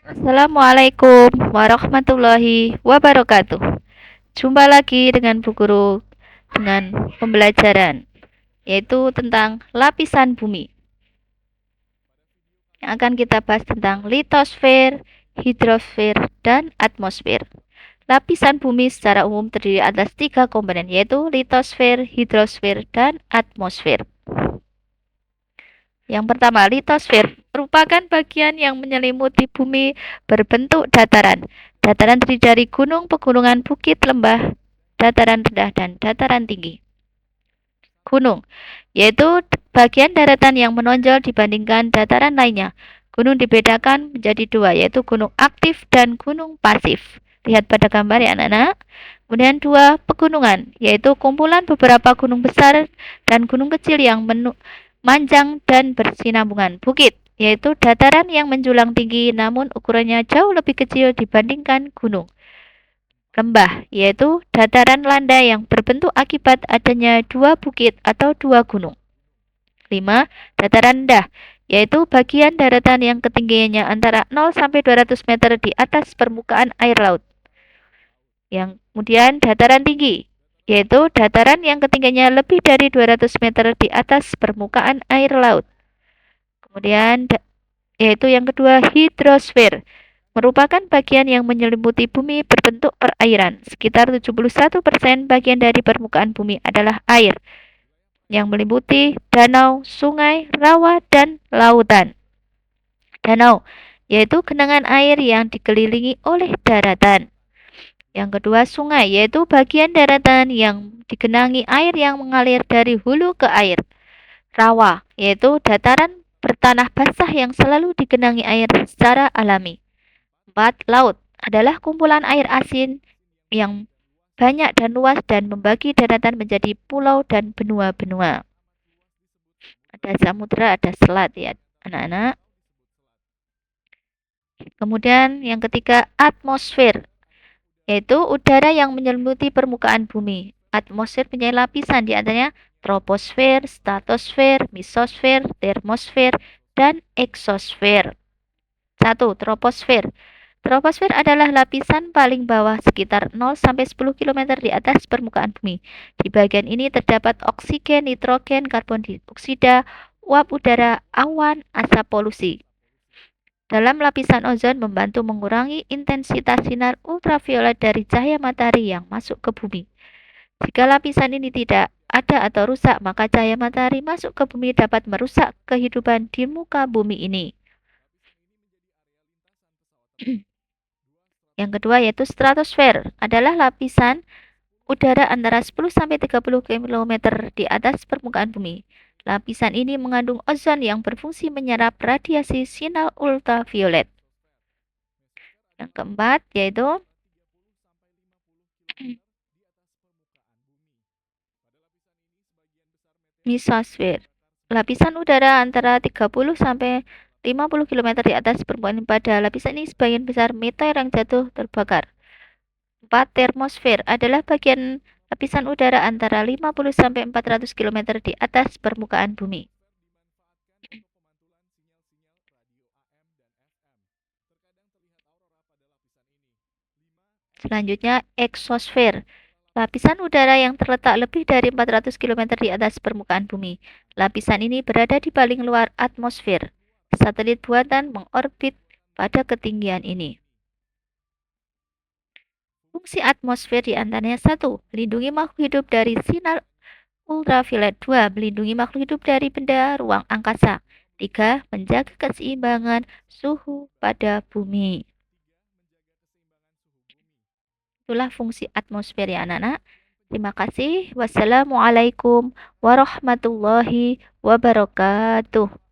Assalamualaikum warahmatullahi wabarakatuh. Jumpa lagi dengan Bu Guru dengan pembelajaran yaitu tentang lapisan bumi. Yang akan kita bahas tentang litosfer, hidrosfer, dan atmosfer. Lapisan bumi secara umum terdiri atas 3 komponen yaitu litosfer, hidrosfer, dan atmosfer. Yang pertama, litosfer merupakan bagian yang menyelimuti bumi berbentuk dataran. Dataran terdiri dari gunung, pegunungan, bukit, lembah, dataran rendah, dan dataran tinggi. Gunung, yaitu bagian daratan yang menonjol dibandingkan dataran lainnya. Gunung dibedakan menjadi dua, yaitu gunung aktif dan gunung pasif. Lihat pada gambar ya anak-anak. Kemudian dua, pegunungan, yaitu kumpulan beberapa gunung besar dan gunung kecil yang manjang dan bersinambungan. Bukit, yaitu dataran yang menjulang tinggi namun ukurannya jauh lebih kecil dibandingkan gunung. Lembah, yaitu dataran landai yang berbentuk akibat adanya dua bukit atau dua gunung. 5. Dataran rendah, yaitu bagian daratan yang ketinggiannya antara 0 sampai 200 meter di atas permukaan air laut. Yang kemudian dataran tinggi, yaitu dataran yang ketinggiannya lebih dari 200 meter di atas permukaan air laut. Kemudian yaitu yang kedua, hidrosfer merupakan bagian yang menyelimuti bumi berbentuk perairan. Sekitar 71% bagian dari permukaan bumi adalah air yang meliputi danau, sungai, rawa, dan lautan. Danau, yaitu genangan air yang dikelilingi oleh daratan. Yang kedua, sungai, yaitu bagian daratan yang digenangi air yang mengalir dari hulu ke air. Rawa, yaitu dataran bertanah basah yang selalu digenangi air secara alami. 4. Laut adalah kumpulan air asin yang banyak dan luas dan membagi daratan menjadi pulau dan benua-benua. Ada samudra, ada selat ya anak-anak. Kemudian yang ketiga, atmosfer, yaitu udara yang menyelimuti permukaan bumi. Atmosfer punya lapisan di antaranya troposfer, stratosfer, mesosfer, termosfer, dan eksosfer. 1. Troposfer. Troposfer adalah lapisan paling bawah sekitar 0 sampai 10 km di atas permukaan bumi. Di bagian ini terdapat oksigen, nitrogen, karbon dioksida, uap udara, awan, asap polusi. Dalam lapisan ozon membantu mengurangi intensitas sinar ultraviolet dari cahaya matahari yang masuk ke bumi. Jika lapisan ini tidak ada atau rusak, maka cahaya matahari masuk ke bumi dapat merusak kehidupan di muka bumi ini. Yang kedua yaitu stratosfer, adalah lapisan udara antara 10 sampai 30 km di atas permukaan bumi. Lapisan ini mengandung ozon yang berfungsi menyerap radiasi sinar ultraviolet. Yang keempat yaitu mesosfer. Lapisan udara antara 30 sampai 50 km di atas permukaan. Pada lapisan ini sebagian besar meteor yang jatuh terbakar. 4. Termosfer adalah bagian lapisan udara antara 50 sampai 400 km di atas permukaan bumi. Selanjutnya, eksosfer. Lapisan udara yang terletak lebih dari 400 km di atas permukaan bumi. Lapisan ini berada di paling luar atmosfer. Satelit buatan mengorbit pada ketinggian ini. Fungsi atmosfer diantaranya 1. Melindungi makhluk hidup dari sinar ultraviolet. 2. Melindungi makhluk hidup dari benda ruang angkasa. 3. Menjaga keseimbangan suhu pada bumi. Itulah fungsi atmosfer ya anak-anak. Terima kasih. Wassalamualaikum warahmatullahi wabarakatuh.